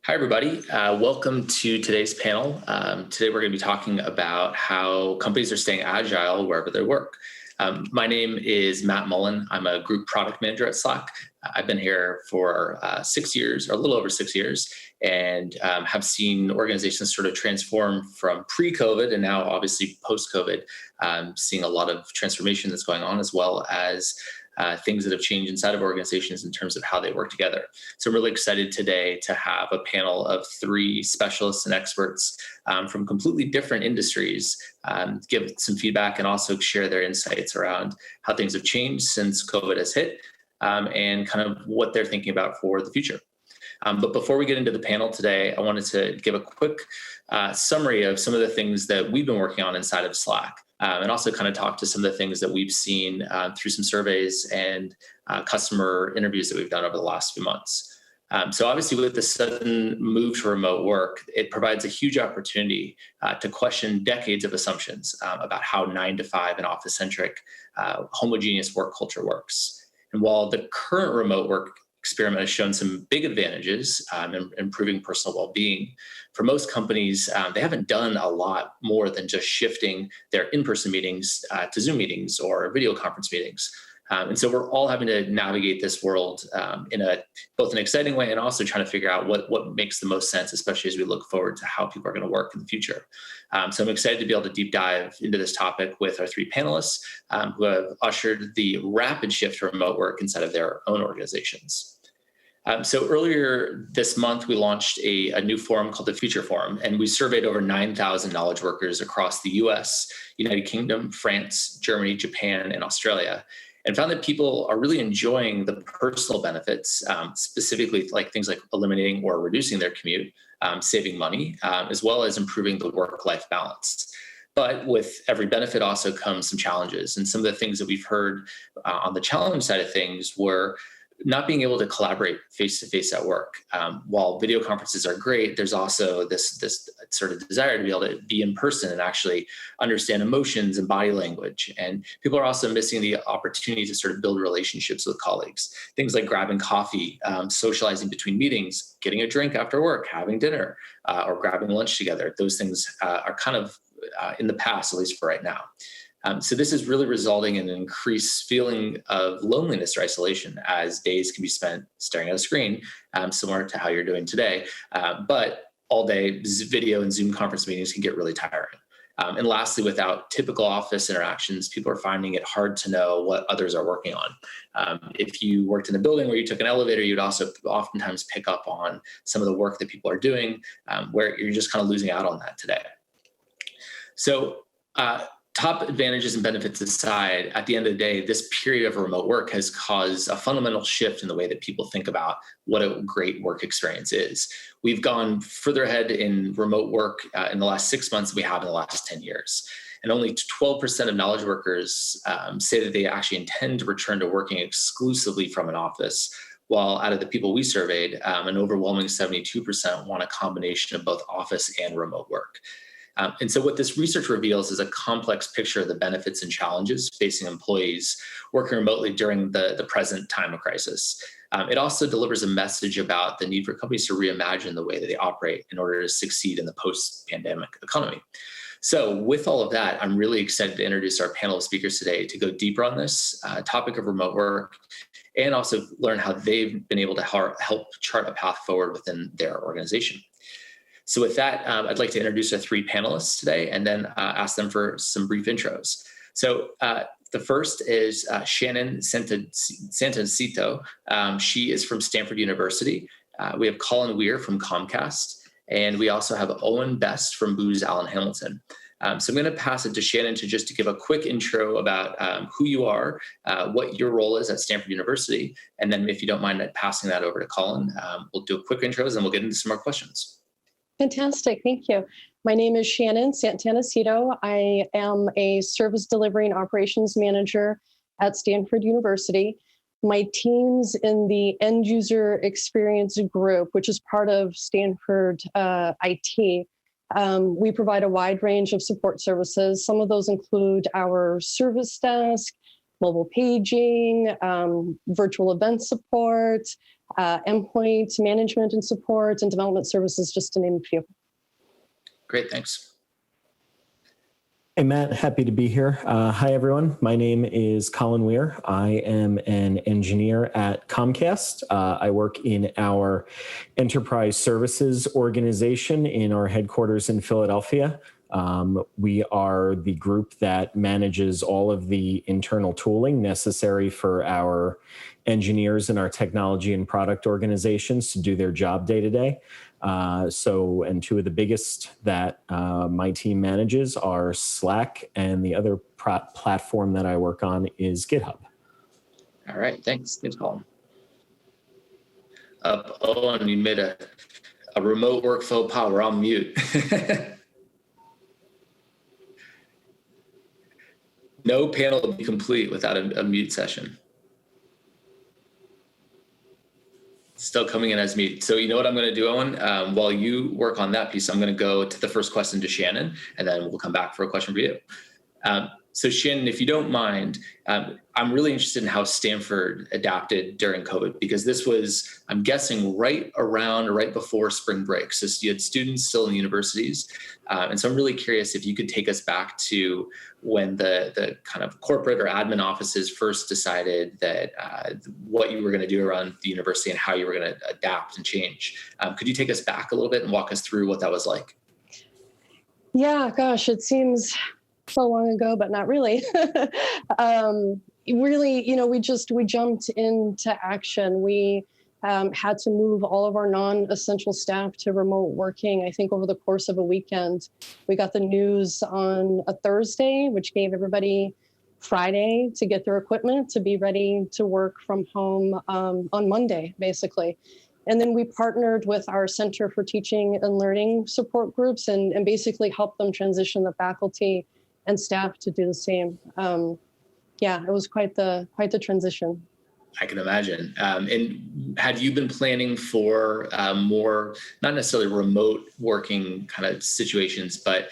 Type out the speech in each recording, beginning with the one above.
Hi, everybody. Welcome to today's panel. Today, we're going to be talking about how companies are staying agile wherever they work. My name is Matt Mullen. I'm a group product manager at Slack. I've been here for 6 years, or a little over 6 years, and have seen organizations sort of transform from pre-COVID and now obviously post-COVID, seeing a lot of transformation that's going on, as well as things that have changed inside of organizations in terms of how they work together. So I'm really excited today to have a panel of 3 specialists and experts from completely different industries give some feedback and also share their insights around how things have changed since COVID has hit and kind of what they're thinking about for the future. But before we get into the panel today, I wanted to give a quick summary of some of the things that we've been working on inside of Slack. And also kind of talk to some of the things that we've seen through some surveys and customer interviews that we've done over the last few months. So obviously with the sudden move to remote work, it provides a huge opportunity to question decades of assumptions about how 9 to 5 and office-centric homogeneous work culture works. And while the current remote work experiment has shown some big advantages in improving personal well-being, for most companies, they haven't done a lot more than just shifting their in-person meetings to Zoom meetings or video conference meetings. And so we're all having to navigate this world in both an exciting way and also trying to figure out what makes the most sense, especially as we look forward to how people are going to work in the future. So I'm excited to be able to deep dive into this topic with our 3 panelists who have ushered the rapid shift to remote work inside of their own organizations. So earlier this month, we launched a new forum called the Future Forum, and we surveyed over 9,000 knowledge workers across the US, United Kingdom, France, Germany, Japan, and Australia, and found that people are really enjoying the personal benefits, specifically like things like eliminating or reducing their commute, saving money, as well as improving the work-life balance. But with every benefit also comes some challenges. And some of the things that we've heard on the challenge side of things were not being able to collaborate face-to-face at work. While video conferences are great, there's also this sort of desire to be able to be in person and actually understand emotions and body language. And people are also missing the opportunity to sort of build relationships with colleagues. Things like grabbing coffee, socializing between meetings, getting a drink after work, having dinner, or grabbing lunch together. Those things are kind of in the past, at least for right now. So this is really resulting in an increased feeling of loneliness or isolation as days can be spent staring at a screen, similar to how you're doing today. But all day video and Zoom conference meetings can get really tiring. And lastly, without typical office interactions, people are finding it hard to know what others are working on. If you worked in a building where you took an elevator, you'd also oftentimes pick up on some of the work that people are doing, where you're just kind of losing out on that today. So, top advantages and benefits aside, at the end of the day, this period of remote work has caused a fundamental shift in the way that people think about what a great work experience is. We've gone further ahead in remote work in the last 6 months than we have in the last 10 years. And only 12% of knowledge workers say that they actually intend to return to working exclusively from an office, while out of the people we surveyed, an overwhelming 72% want a combination of both office and remote work. And so what this research reveals is a complex picture of the benefits and challenges facing employees working remotely during the present time of crisis. It also delivers a message about the need for companies to reimagine the way that they operate in order to succeed in the post-pandemic economy. So with all of that, I'm really excited to introduce our panel of speakers today to go deeper on this topic of remote work and also learn how they've been able to help chart a path forward within their organization. So with that, I'd like to introduce our 3 panelists today and then ask them for some brief intros. So the first is Shannon Santacito. She is from Stanford University. We have Colin Weir from Comcast, and we also have Owen Beste from Booz Allen Hamilton. So I'm going to pass it to Shannon to give a quick intro about who you are, what your role is at Stanford University, and then if you don't mind passing that over to Colin, we'll do a quick intros and we'll get into some more questions. Fantastic. Thank you. My name is Shannon Santacito. I am a service delivery and operations manager at Stanford University. My team's in the end user experience group, which is part of Stanford IT. We provide a wide range of support services. Some of those include our service desk, mobile paging, virtual event support, endpoint management and support, and development services, just to name a few. Great, thanks. Hey, Matt, happy to be here. Hi, everyone. My name is Colin Weir. I am an engineer at Comcast. I work in our enterprise services organization in our headquarters in Philadelphia. We are the group that manages all of the internal tooling necessary for our engineers and our technology and product organizations to do their job day to day. And two of the biggest that my team manages are Slack, and the other platform that I work on is GitHub. All right, thanks. Good call. Owen, you made a remote work faux pas. We're on mute. No panel will be complete without a mute session. Still coming in as mute. So you know what I'm going to do, Owen? While you work on that piece, I'm going to go to the first question to Shannon, and then we'll come back for a question for you. So Shannon, if you don't mind, I'm really interested in how Stanford adapted during COVID, because this was, I'm guessing, right around or right before spring break. So you had students still in the universities. And so I'm really curious if you could take us back to when the kind of corporate or admin offices first decided that what you were going to do around the university and how you were going to adapt and change. Could you take us back a little bit and walk us through what that was like? Yeah, gosh, it seems so long ago, but not really. Really, we jumped into action. We had to move all of our non-essential staff to remote working. I think over the course of a weekend, we got the news on a Thursday, which gave everybody Friday to get their equipment to be ready to work from home on Monday, basically. And then we partnered with our Center for Teaching and Learning support groups and basically helped them transition the faculty and staff to do the same. It was quite the transition. I can imagine. And had you been planning for more, not necessarily remote working kind of situations, but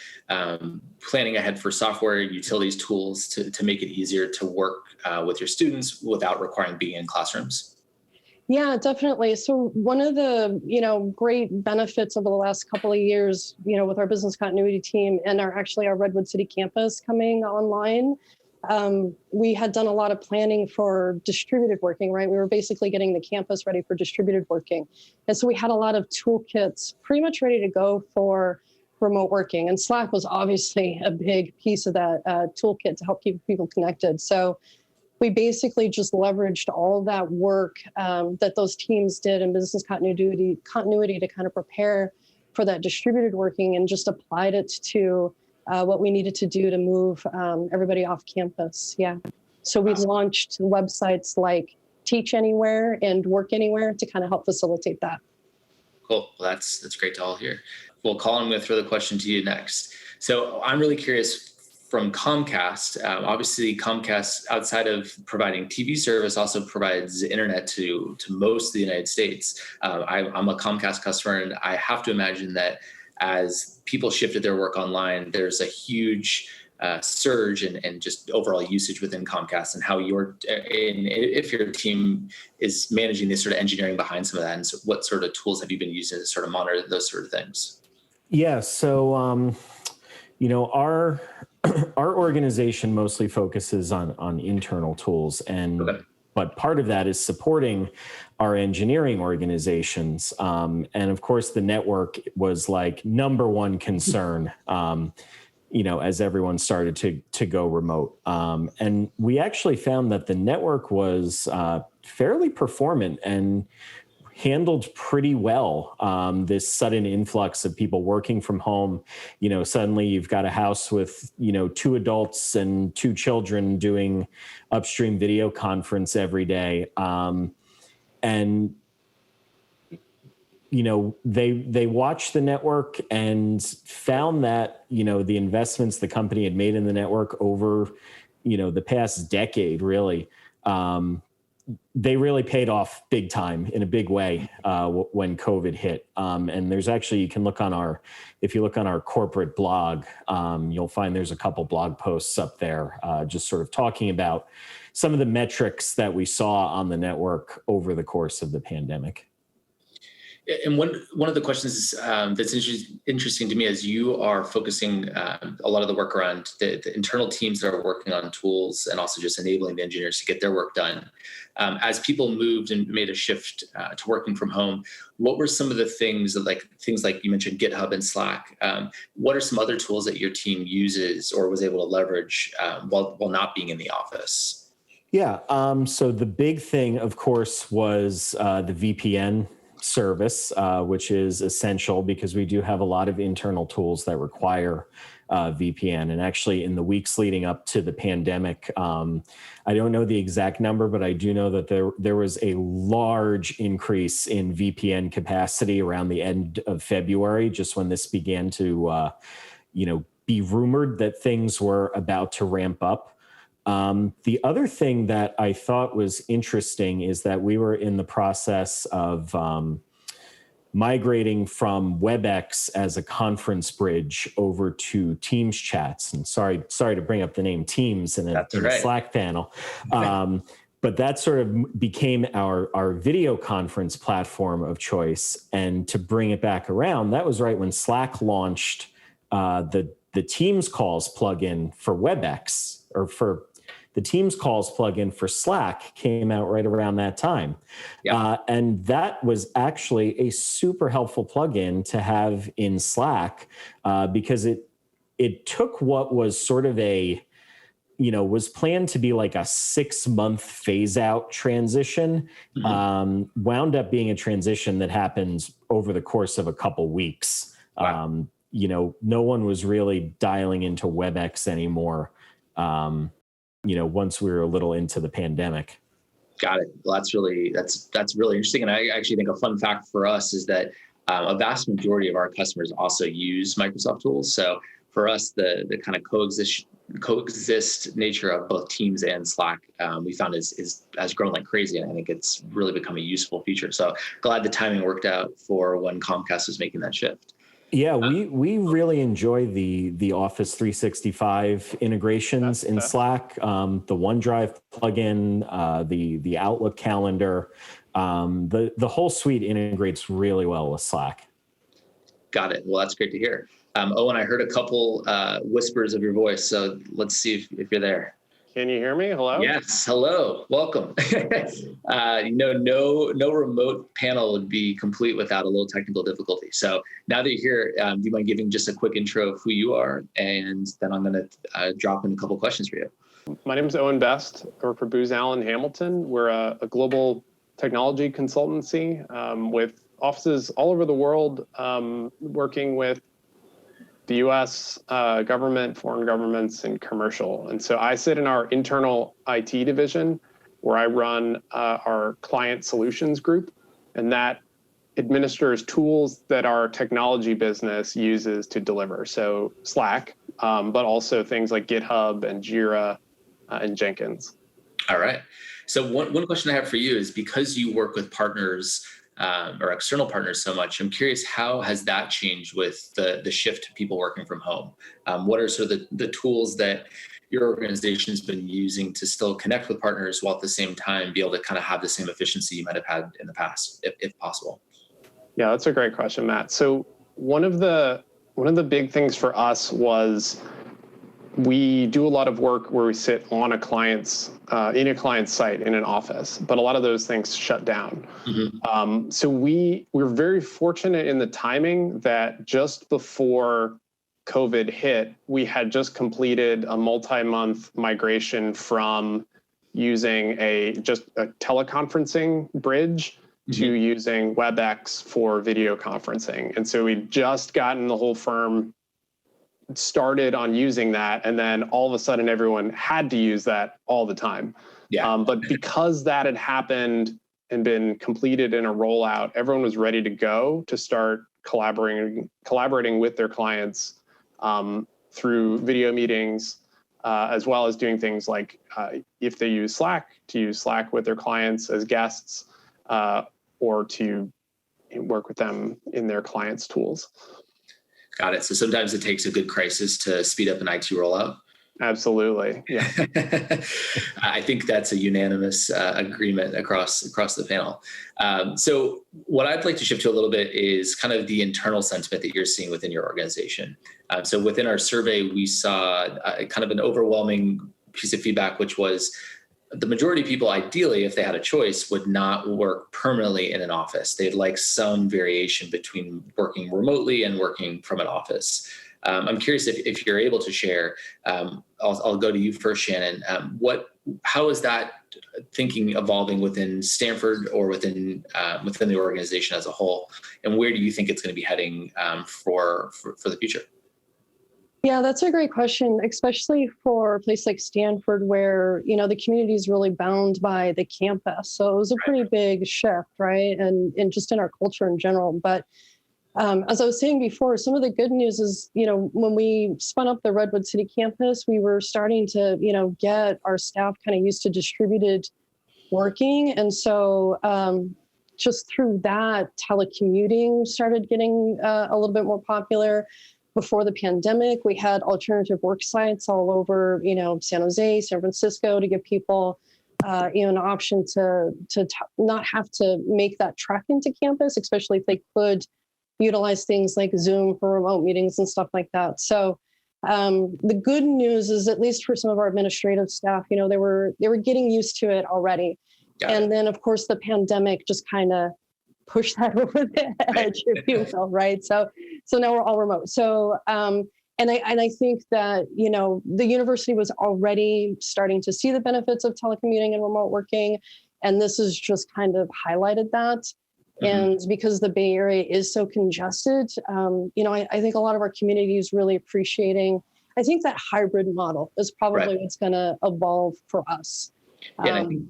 planning ahead for software, utilities, tools to make it easier to work with your students without requiring being in classrooms? Yeah, definitely. So one of the, great benefits over the last couple of years, with our business continuity team and our Redwood City campus coming online, we had done a lot of planning for distributed working, right? We were basically getting the campus ready for distributed working. And so we had a lot of toolkits pretty much ready to go for remote working. And Slack was obviously a big piece of that toolkit to help keep people connected. So we basically just leveraged all of that work that those teams did in business continuity to kind of prepare for that distributed working and just applied it to what we needed to do to move everybody off campus. Yeah. So we launched websites like Teach Anywhere and Work Anywhere to kind of help facilitate that. Cool. Well, that's great to all hear. Well, Colin, I'm going to throw the question to you next. So I'm really curious, from Comcast, obviously Comcast, outside of providing TV service, also provides internet to most of the United States. I'm a Comcast customer, and I have to imagine that as people shifted their work online, there's a huge surge and just overall usage within Comcast, and how if your team is managing this sort of engineering behind some of that, and so what sort of tools have you been using to sort of monitor those sort of things? Yeah, so our organization mostly focuses on internal tools, but part of that is supporting our engineering organizations. And of course, the network was like number one concern, as everyone started to go remote. And we actually found that the network was fairly performant and handled pretty well this sudden influx of people working from home. Suddenly you've got a house with, 2 adults and 2 children doing upstream video conference every day. And they watched the network and found that, the investments the company had made in the network over, the past decade, really, they really paid off big time in a big way when COVID hit. And there's actually, if you look on our corporate blog, you'll find there's a couple blog posts up there just sort of talking about some of the metrics that we saw on the network over the course of the pandemic. And one of the questions that's interesting to me is you are focusing a lot of the work around the internal teams that are working on tools and also just enabling the engineers to get their work done. As people moved and made a shift to working from home, what were some of the things like you mentioned GitHub and Slack? What are some other tools that your team uses or was able to leverage while not being in the office? Yeah. So the big thing, of course, was the VPN service, which is essential because we do have a lot of internal tools that require VPN. And actually, in the weeks leading up to the pandemic, I don't know the exact number, but I do know that there was a large increase in VPN capacity around the end of February, just when this began to, be rumored that things were about to ramp up. The other thing that I thought was interesting is that we were in the process of migrating from WebEx as a conference bridge over to Teams chats. And sorry to bring up the name Teams in a Slack panel. But that sort of became our video conference platform of choice. And to bring it back around, that was right when Slack launched the Teams calls plugin for WebEx, or for the Teams calls plugin for Slack came out right around that time. Yeah. And that was actually a super helpful plugin to have in Slack because it took what was sort of was planned to be like a 6-month phase out transition, wound up being a transition that happens over the course of a couple weeks. Wow. No one was really dialing into WebEx anymore. Once we were a little into the pandemic. Got it. Well, that's really interesting. And I actually think a fun fact for us is that a vast majority of our customers also use Microsoft tools. So for us, the kind of coexist nature of both Teams and Slack, we found has grown like crazy. And I think it's really become a useful feature. So glad the timing worked out for when Comcast was making that shift. Yeah, we really enjoy the Office 365 integrations in Slack, the OneDrive plugin, the Outlook calendar. The whole suite integrates really well with Slack. Got it. Well, that's great to hear. Owen, I heard a couple whispers of your voice, so let's see if you're there. Can you hear me? Hello? Yes. Hello. Welcome. No remote panel would be complete without a little technical difficulty. So now that you're here, do you mind giving just a quick intro of who you are? And then I'm going to drop in a couple questions for you. My name is Owen Beste. I work for Booz Allen Hamilton. We're a global technology consultancy with offices all over the world, working with the U.S. Government, foreign governments, and commercial. And so I sit in our internal IT division where I run our client solutions group, and that administers tools that our technology business uses to deliver. So Slack, but also things like GitHub and Jira and Jenkins. All right. So one question I have for you is, because you work with partners or external partners so much, I'm curious, how has that changed with the shift to people working from home? What are sort of the tools that your organization's been using to still connect with partners while at the same time be able to kind of have the same efficiency you might have had in the past, if possible? Yeah, that's a great question, Matt. So one of the big things for us was we do a lot of work where we sit on a client's in a client's site in an office, but a lot of those things shut down. Mm-hmm. So we're very fortunate in the timing that just before COVID hit, we had just completed a multi-month migration from using just a teleconferencing bridge to using WebEx for video conferencing. And so we'd just gotten the whole firm started on using that, and then all of a sudden everyone had to use that all the time. Yeah. But because that had happened and been completed in a rollout, everyone was ready to go to start collaborating with their clients through video meetings, as well as doing things like if they use Slack, to use Slack with their clients as guests, or to work with them in their clients' tools. Got it. So sometimes it takes a good crisis to speed up an IT rollout. Absolutely. Yeah. I think that's a unanimous agreement across the panel. So what I'd like to shift to a little bit is kind of the internal sentiment that you're seeing within your organization. So within our survey, we saw kind of an overwhelming piece of feedback, which was the majority of people, ideally, if they had a choice, would not work permanently in an office. They'd like some variation between working remotely and working from an office. I'm curious if you're able to share. I'll go to you first, Shannon. How is that thinking evolving within Stanford or within the organization as a whole, and where do you think it's going to be heading for the future? Yeah, that's a great question, especially for a place like Stanford, where the community is really bound by the campus. So it was a pretty big shift, right? And just in our culture in general, but. As I was saying before, some of the good news is, when we spun up the Redwood City campus, we were starting to, get our staff kind of used to distributed working. And so just through that, telecommuting started getting a little bit more popular. Before the pandemic, we had alternative work sites all over, San Jose, San Francisco, to give people an option to not have to make that trek into campus, especially if they could utilize things like Zoom for remote meetings and stuff like that. So the good news is, at least for some of our administrative staff, they were getting used to it already. And then, of course, the pandemic just kind of pushed that over the edge, if you will, right? So now we're all remote. So and I think that the university was already starting to see the benefits of telecommuting and remote working, and this has just kind of highlighted that. And because the Bay Area is so congested, I think a lot of our community is really appreciating. I think that hybrid model is probably what's going to evolve for us. Yeah, and I think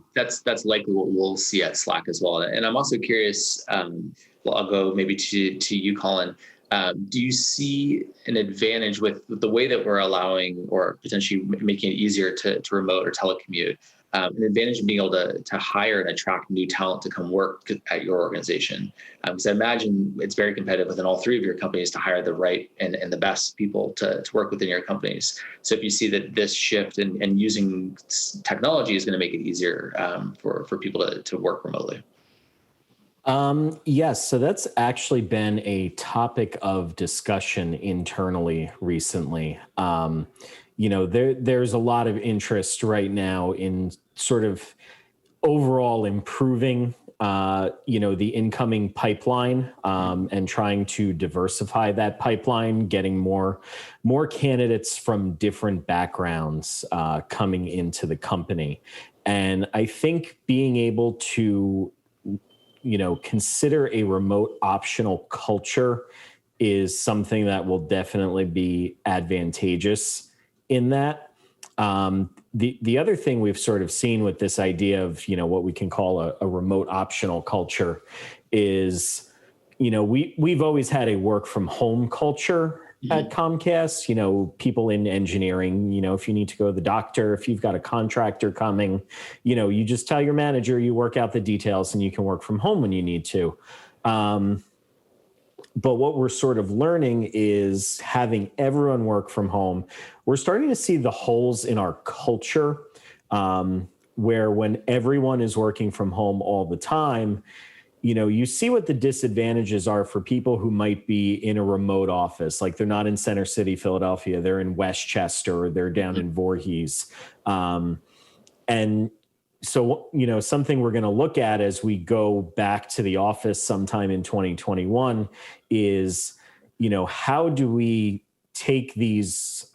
that's likely what we'll see at Slack as well. And I'm also curious. Well, I'll go maybe to you, Colin. Do you see an advantage with the way that we're allowing, or potentially making it easier to remote or telecommute? An advantage of being able to hire and attract new talent to come work at your organization. Because I imagine it's very competitive within all three of your companies to hire the right and the best people to work within your companies. So if you see that this shift and using technology is going to make it easier for people to work remotely. Yes, so that's actually been a topic of discussion internally recently. There's a lot of interest right now in sort of overall improving, the incoming pipeline and trying to diversify that pipeline, getting more candidates from different backgrounds coming into the company. And I think being able to, consider a remote optional culture is something that will definitely be advantageous in that. The other thing we've sort of seen with this idea of, what we can call a remote optional culture is, we've always had a work from home culture at Comcast. People in engineering, if you need to go to the doctor, if you've got a contractor coming, you just tell your manager, you work out the details and you can work from home when you need to. But what we're sort of learning is having everyone work from home. We're starting to see the holes in our culture where when everyone is working from home all the time, you see what the disadvantages are for people who might be in a remote office. Like they're not in Center City, Philadelphia, they're in Westchester, or they're down in Voorhees. And so, something we're going to look at as we go back to the office sometime in 2021 is, how do we take these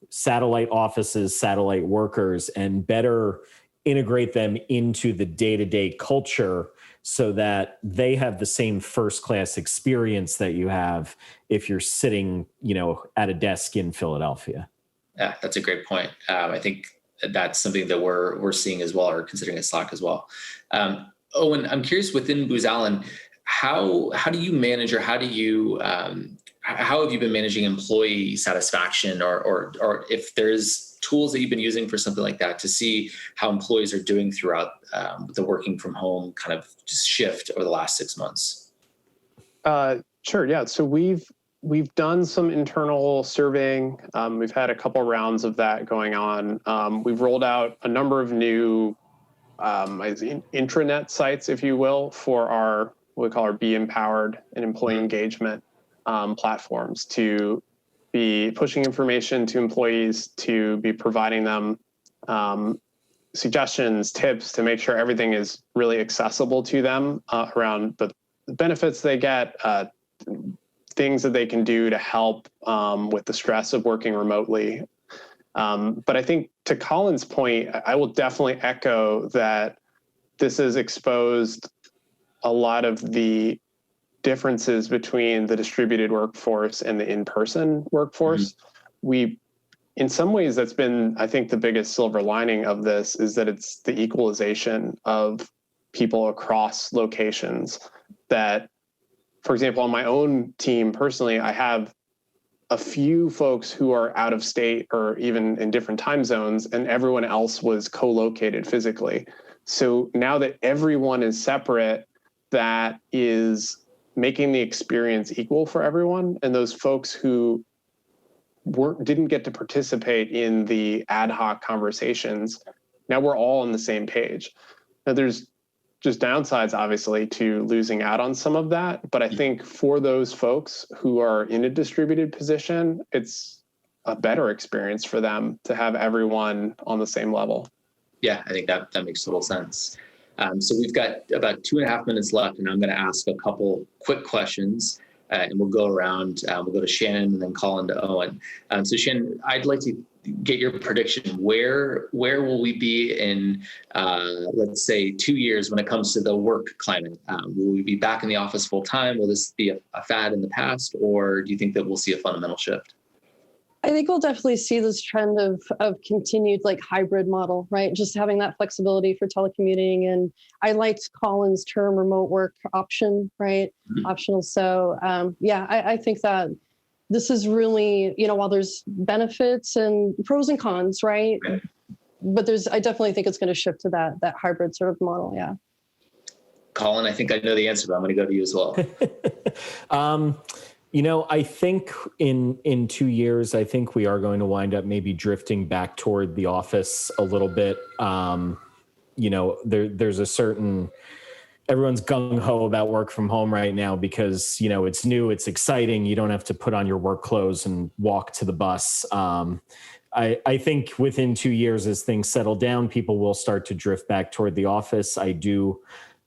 satellite offices, satellite workers, and better integrate them into the day-to-day culture so that they have the same first-class experience that you have if you're sitting, at a desk in Philadelphia. Yeah, that's a great point. I think that's something that we're seeing as well, or considering at Slack as well. Owen, I'm curious, within Booz Allen, how do you manage, or how have you been managing employee satisfaction, or if there's tools that you've been using for something like that to see how employees are doing throughout the working from home kind of just shift over the last 6 months? Sure. Yeah. So we've We've done some internal surveying. We've had a couple rounds of that going on. We've rolled out a number of new intranet sites, if you will, for our what we call our Be Empowered and employee engagement platforms, to be pushing information to employees, to be providing them suggestions, tips, to make sure everything is really accessible to them around the benefits they get, things that they can do to help with the stress of working remotely. But I think to Colin's point, I will definitely echo that this has exposed a lot of the differences between the distributed workforce and the in-person workforce. In some ways, that's been, I think, the biggest silver lining of this is that it's the equalization of people across locations. That, for example, on my own team personally, I have a few folks who are out of state or even in different time zones, and everyone else was co-located physically. So now that everyone is separate, that is making the experience equal for everyone. And those folks who didn't get to participate in the ad hoc conversations, now we're all on the same page. Now there's just downsides, obviously, to losing out on some of that. But I think for those folks who are in a distributed position, it's a better experience for them to have everyone on the same level. Yeah, I think that makes total sense. So we've got about 2.5 minutes left, and I'm going to ask a couple quick questions. And we'll go around, we'll go to Shannon and then Colin to Owen. So Shannon, I'd like to get your prediction. Where will we be in, let's say, 2 years when it comes to the work climate? Will we be back in the office full time? Will this be a fad in the past? Or do you think that we'll see a fundamental shift? I think we'll definitely see this trend of continued like hybrid model, right? Just having that flexibility for telecommuting. And I liked Colin's term remote work option, right? Optional. So I think that this is really, while there's benefits and pros and cons, right? But I definitely think it's going to shift to that hybrid sort of model. Yeah. Colin, I think I know the answer, but I'm going to go to you as well. I think in 2 years, I think we are going to wind up maybe drifting back toward the office a little bit. There's a certain, everyone's gung-ho about work from home right now because, it's new, it's exciting. You don't have to put on your work clothes and walk to the bus. I think within 2 years, as things settle down, people will start to drift back toward the office. I do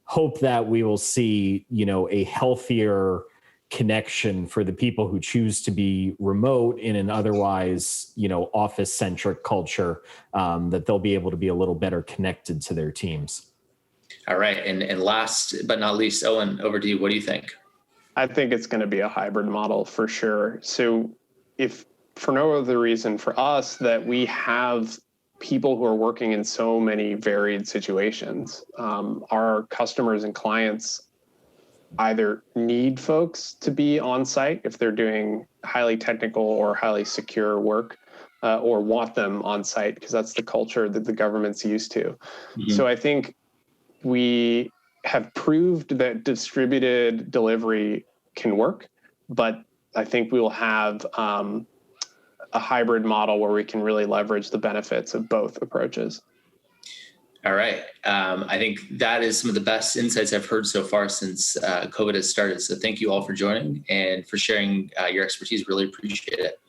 hope that we will see, a healthier connection for the people who choose to be remote in an otherwise, office-centric culture, that they'll be able to be a little better connected to their teams. All right. And last but not least, Owen, over to you. What do you think? I think it's going to be a hybrid model for sure. So if for no other reason for us that we have people who are working in so many varied situations, our customers and clients either need folks to be on site if they're doing highly technical or highly secure work, or want them on site because that's the culture that the government's used to. So I think we have proved that distributed delivery can work, but I think we will have a hybrid model where we can really leverage the benefits of both approaches. All right. I think that is some of the best insights I've heard so far since COVID has started. So thank you all for joining and for sharing your expertise. Really appreciate it.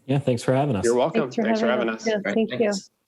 Yeah, thanks for having us. You're welcome. Thanks for having us. Yeah, Right, thank thanks. you.